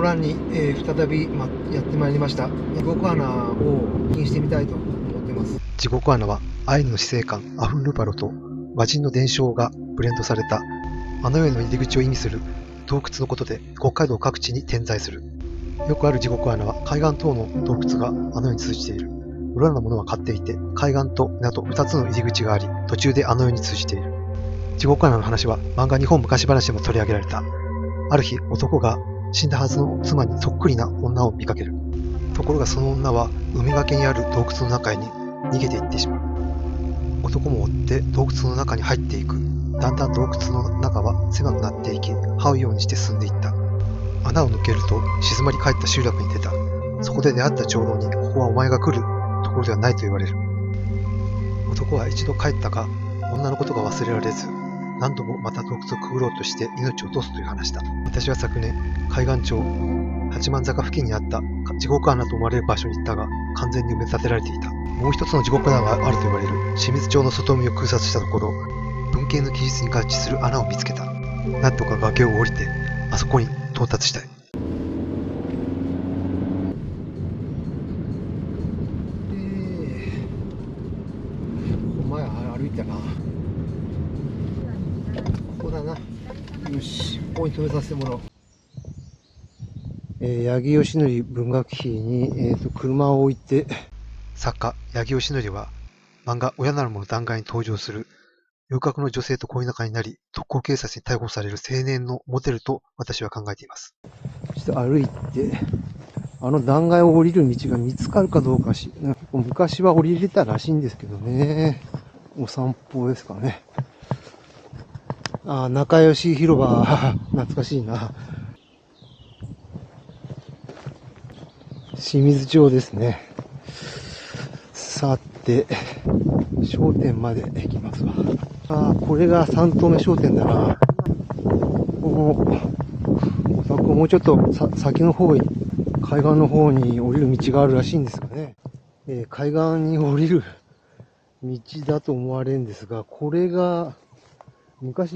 欄に、再び、やってまいりました。地獄穴を気にしてみたいと思っています。地獄穴はアイヌの死生観アフンルパロと和人の伝承がブレンドされた穴への入り口を意味する洞窟のことで、北海道各地に点在する。よくある地獄穴は海岸等の洞窟が穴に通じている。いろんなものは買っていて、海岸と港2つの入り口があり、途中で穴に通じている。地獄穴の話は漫画日本昔話でも取り上げられた。ある日、男が死んだはずの妻にそっくりな女を見かける。ところがその女は海掛けにある洞窟の中に逃げていってしまう。男も追って洞窟の中に入っていく。だんだん洞窟の中は狭くなっていき、這うようにして進んでいった。穴を抜けると静まり返った集落に出た。そこで出会った長老に、ここはお前が来るところではないと言われる。男は一度帰ったが、女のことが忘れられず、何度もまた洞窟をくぐろうとして命を落とすという話だ。私は昨年、海岸町八幡坂付近にあった地獄穴と思われる場所に行ったが、完全に埋め立てられていた。もう一つの地獄穴があると言われる清水町の外海を空撮したところ、文系の記述に合致する穴を見つけた。なんとか崖を降りて、あそこに到達したい。前歩いたな。ここだな。よし、ここに止めさせてもらおう。八木義則文学碑に、車を置いて、作家八木義則は漫画親なるもの弾劾に登場する遊郭の女性と恋仲になり特攻警察に逮捕される青年のモデルと私は考えています。ちょっと歩いて、あの断崖を降りる道が見つかるかどうか昔は降りれたらしいんですけどね。お散歩ですかね。仲良し広場、懐かしいな。清水町ですね。さて、商店まで行きますわ。これが三東目商店だな。もうちょっと先の方、海岸の方に降りる道があるらしいんですがね。海岸に降りる道だと思われるんですが、これが、昔、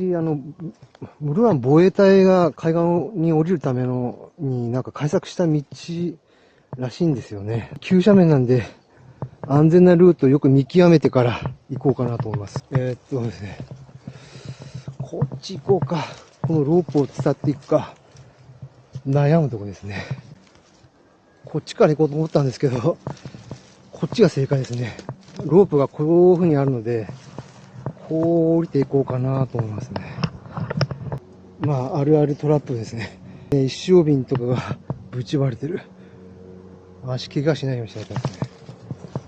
室蘭防衛隊が海岸に降りるために開削した道らしいんですよね。急斜面なんで、安全なルートをよく見極めてから行こうかなと思います。ですね。こっち行こうか。このロープを伝っていくか。悩むとこですね。こっちから行こうと思ったんですけど、こっちが正解ですね。ロープがこういう風にあるので、こう降りていこうかなと思いますね。あるあるトラップですね。一升瓶とかがぶち割れてる。足怪我しないようにしたいですね。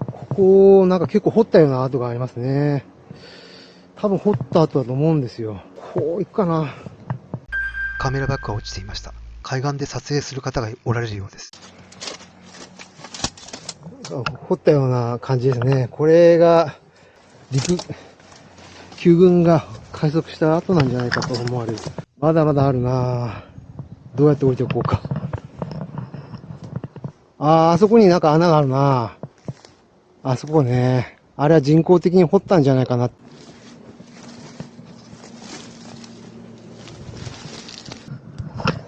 ここ、結構掘ったような跡がありますね。多分掘った跡だと思うんですよ。こう行くかな。カメラバッグが落ちていました。海岸で撮影する方がおられるようです。掘ったような感じですね。これが、旧軍が開塞した後なんじゃないかと思われる。まだまだあるな。どうやって降りていこうか。あそこに穴があるな。あそこね。あれは人工的に掘ったんじゃないかな。こ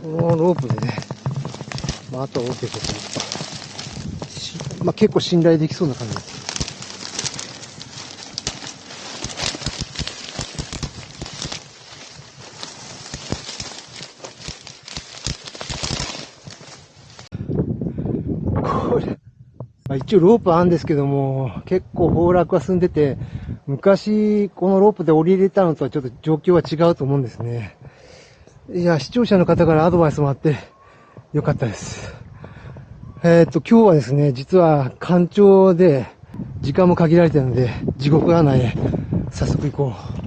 のロープでね、あとは降りていこうと。結構信頼できそうな感じです。一応ロープあるんですけども、結構崩落は進んでて、昔このロープで降りれたのとはちょっと状況は違うと思うんですね。いや、視聴者の方からアドバイスもあってよかったです。今日はですね、実は干潮で時間も限られてるので、地獄穴へ早速行こう。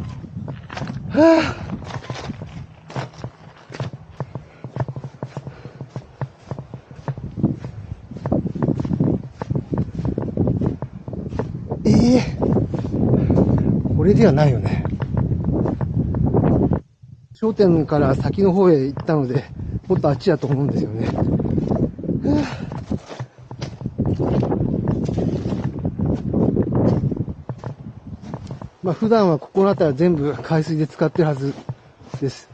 これではないよね。商店から先の方へ行ったので、もっとあっちだと思うんですよね。普段はここの辺りは全部海水で使ってるはずです。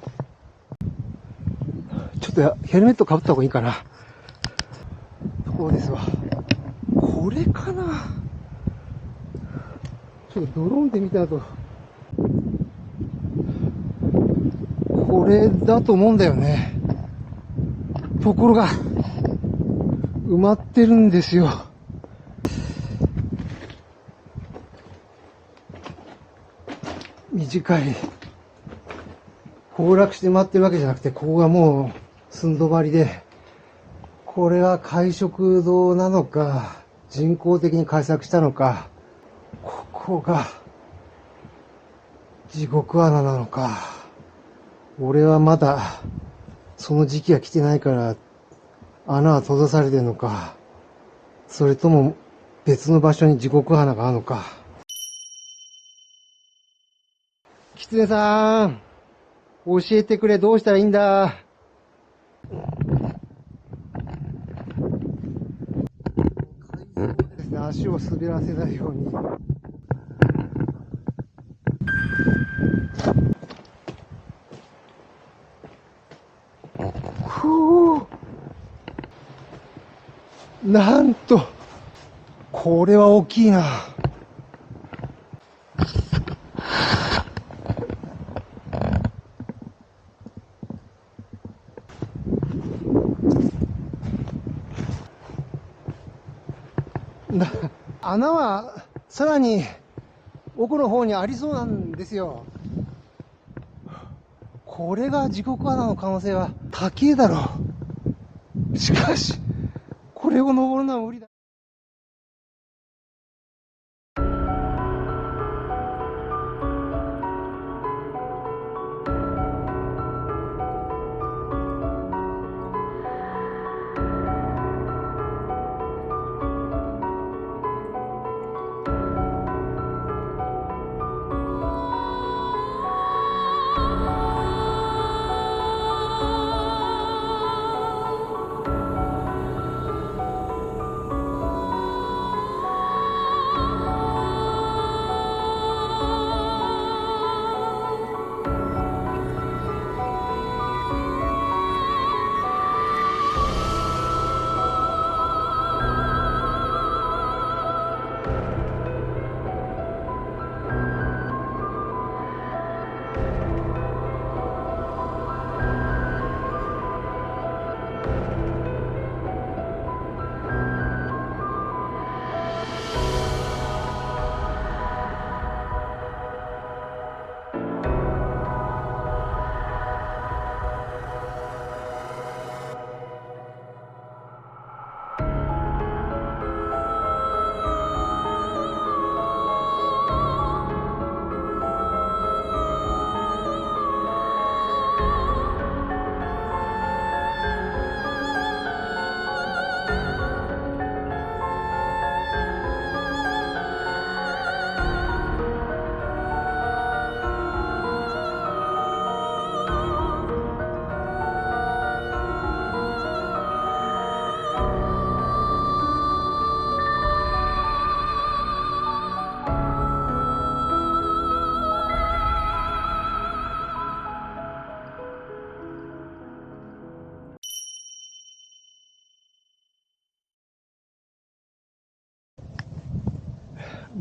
ちょっとヘルメットかぶった方がいいかな。そうですわ。これかな。ちょっとドローンで見た後、これだと思うんだよね。ところが、埋まってるんですよ。短い。崩落して埋まってるわけじゃなくて、ここがもう寸止まりで、これは会食堂なのか、人工的に開削したのか、ここが地獄穴なのか。俺はまだその時期が来てないから穴は閉ざされてるのか、それとも別の場所に地獄穴があるのか。キツネさん、教えてくれ、どうしたらいいんだ。ですね、足を滑らせないように。ふう、なんと、これは大きいな。穴はさらに奥の方にありそうなんですよ。これが地獄穴の可能性は高いだろう。しかし、これを登るのは無理だ。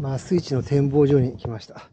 麻酔地の展望所に来ました。